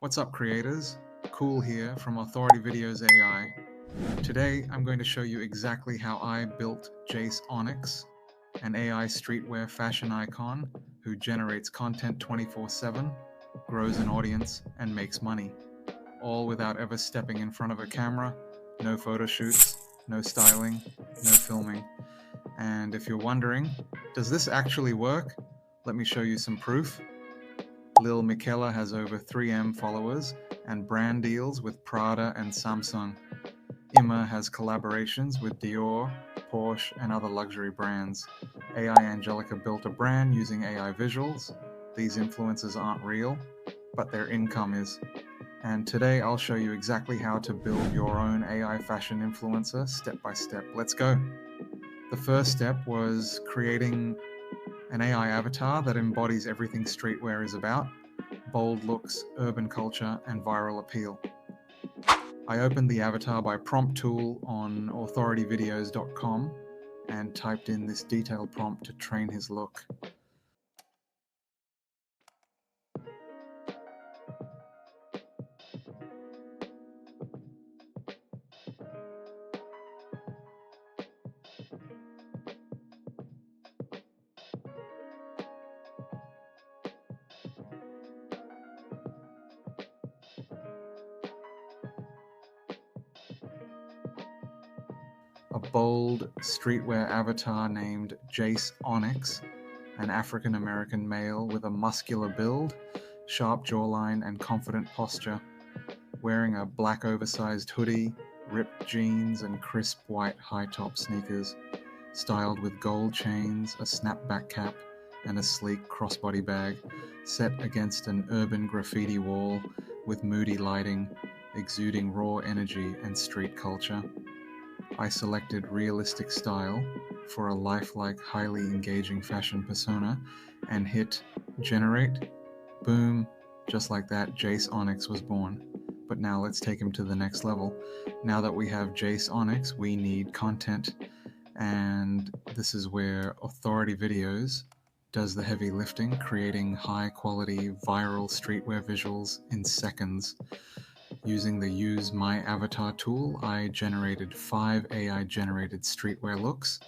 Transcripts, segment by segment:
What's up, creators? Cool here from Authority Videos AI. Today, I'm going to show you exactly how I built Jace Onyx, an AI streetwear fashion icon who generates content 24/7, grows an audience, and makes money, all without ever stepping in front of a camera, no photo shoots, no styling, no filming. And if you're wondering, does this actually work? Let me show you some proof. Lil Miquela has over 3M followers and brand deals with Prada and Samsung. IMA has collaborations with Dior, Porsche, and other luxury brands. AI Angelica built a brand using AI visuals. These influencers aren't real, but their income is. And today I'll show you exactly how to build your own AI fashion influencer step by step. Let's go. The first step was creating an AI avatar that embodies everything streetwear is about: bold looks, urban culture, and viral appeal. I opened the avatar by prompt tool on authorityvideos.com and typed in this detailed prompt to train his look. A bold streetwear avatar named Jace Onyx, an African American male with a muscular build, sharp jawline, and confident posture, wearing a black oversized hoodie, ripped jeans, and crisp white high-top sneakers, styled with gold chains, a snapback cap, and a sleek crossbody bag, set against an urban graffiti wall with moody lighting, exuding raw energy and street culture. I selected realistic style for a lifelike, highly engaging fashion persona and hit generate. Boom, just like that, Jace Onyx was born. But now let's take him to the next level. Now that we have Jace Onyx, we need content, and this is where Authority Videos does the heavy lifting, creating high quality viral streetwear visuals in seconds. Using the Use My Avatar tool, I generated 5 AI generated streetwear looks.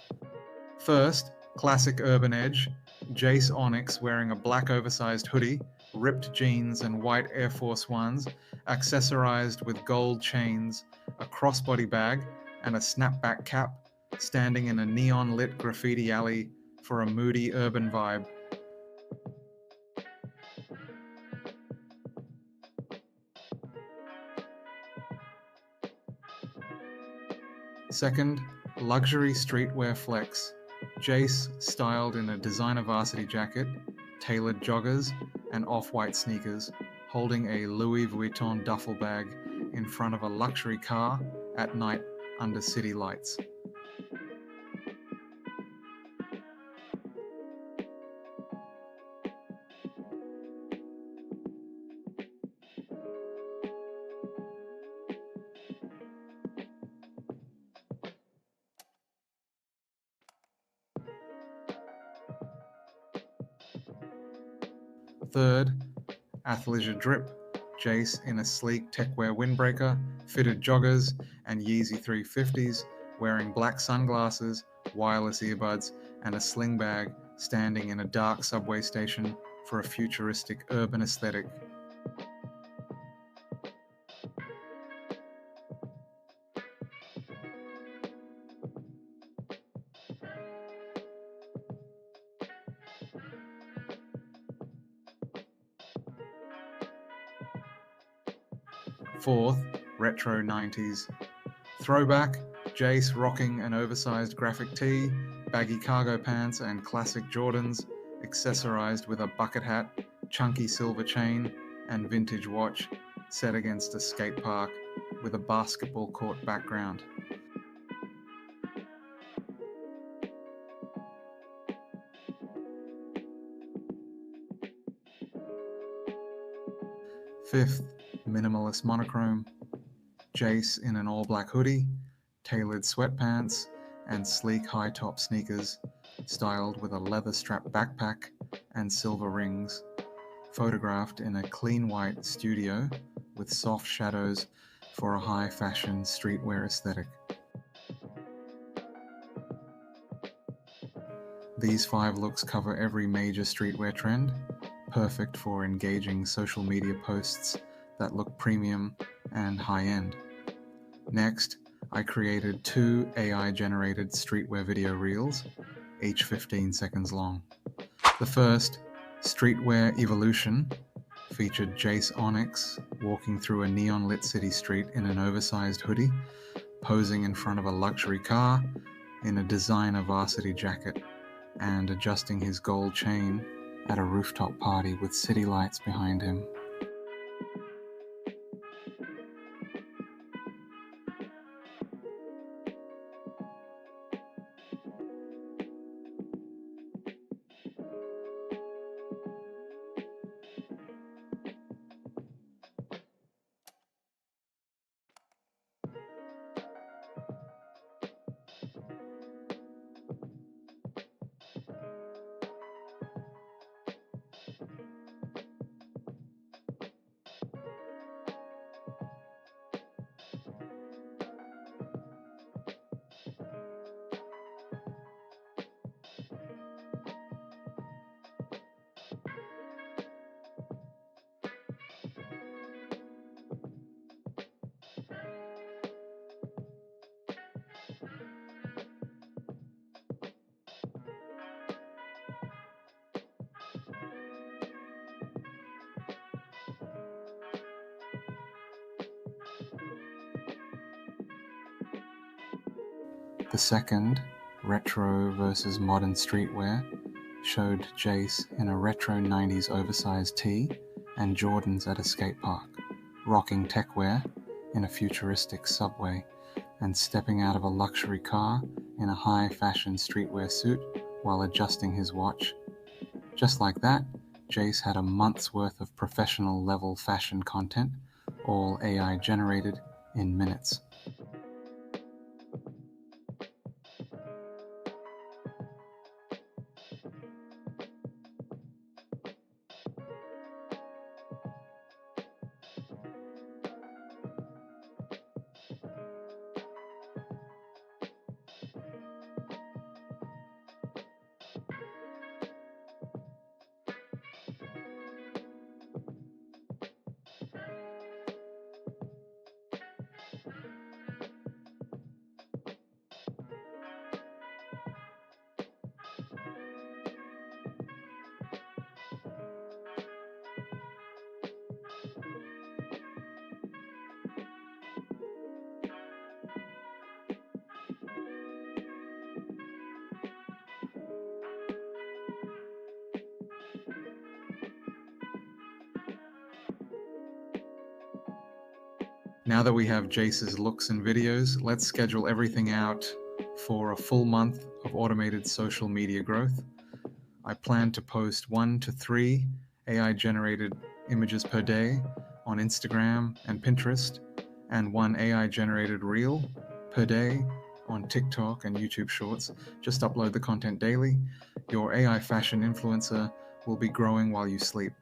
First, classic urban edge, Jace Onyx wearing a black oversized hoodie, ripped jeans, and white Air Force Ones, accessorized with gold chains, a crossbody bag, and a snapback cap, standing in a neon lit graffiti alley for a moody urban vibe. Second, luxury streetwear flex. Jace styled in a designer varsity jacket, tailored joggers, and off-white sneakers, holding a Louis Vuitton duffel bag in front of a luxury car at night under city lights. Third, athleisure drip. Jace in a sleek techwear windbreaker, fitted joggers, and Yeezy 350s, wearing black sunglasses, wireless earbuds, and a sling bag, standing in a dark subway station for a futuristic urban aesthetic. Fourth, retro 90s. Throwback, Jace rocking an oversized graphic tee, baggy cargo pants, and classic Jordans, accessorized with a bucket hat, chunky silver chain, and vintage watch, set against a skate park with a basketball court background. Fifth, minimalist monochrome. Jace in an all-black hoodie, tailored sweatpants, and sleek high-top sneakers, styled with a leather-strapped backpack and silver rings. photographed in a clean white studio with soft shadows for a high fashion streetwear aesthetic. These 5 looks cover every major streetwear trend, perfect for engaging social media posts that look premium and high-end. Next, I created 2 AI-generated streetwear video reels, each 15 seconds long. The first, Streetwear Evolution, featured Jace Onyx walking through a neon-lit city street in an oversized hoodie, posing in front of a luxury car in a designer varsity jacket, and adjusting his gold chain at a rooftop party with city lights behind him. The second, Retro versus Modern Streetwear, showed Jace in a retro 90s oversized tee and Jordans at a skate park, rocking techwear in a futuristic subway and stepping out of a luxury car in a high-fashion streetwear suit while adjusting his watch. Just like that, Jace had a month's worth of professional-level fashion content, all AI-generated in minutes. Now that we have Jace's looks and videos, let's schedule everything out for a full month of automated social media growth. I plan to post 1 to 3 AI-generated images per day on Instagram and Pinterest, and 1 AI-generated reel per day on TikTok and YouTube Shorts. Just upload the content daily. Your AI fashion influencer will be growing while you sleep.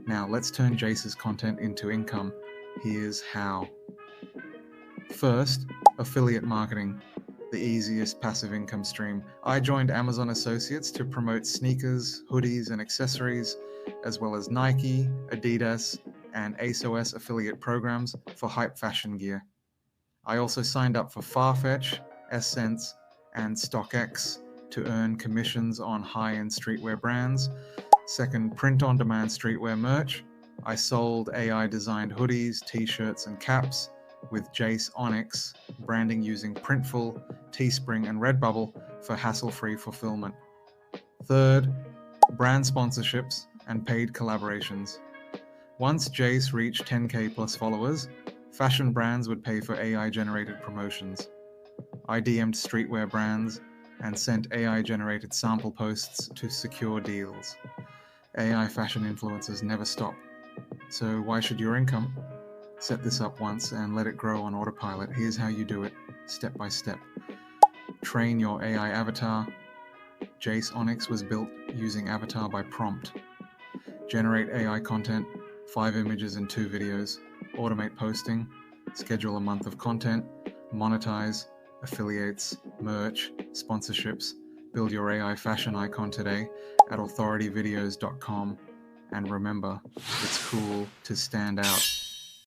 Now let's turn Jace's content into income. Here's how. First, affiliate marketing, the easiest passive income stream. I joined Amazon Associates to promote sneakers, hoodies, and accessories, as well as Nike, Adidas, and ASOS affiliate programs for hype fashion gear. I also signed up for Farfetch, Essence, and StockX to earn commissions on high-end streetwear brands. Second, print-on-demand streetwear merch. I sold AI-designed hoodies, t-shirts, and caps with Jace Onyx, branding using Printful, Teespring, and Redbubble for hassle-free fulfillment. Third, brand sponsorships and paid collaborations. Once Jace reached 10K plus followers, fashion brands would pay for AI-generated promotions. I DM'd streetwear brands and sent AI-generated sample posts to secure deals. AI fashion influencers never stop. So why should your income? Set this up once and let it grow on autopilot. Here's how you do it, step by step. Train your AI avatar. Jace Onyx was built using avatar by prompt. Generate AI content, 5 images and 2 videos. Automate posting. Schedule a month of content. Monetize, affiliates, merch, sponsorships. Build your AI fashion icon today at authorityvideos.com. And remember, it's cool to stand out.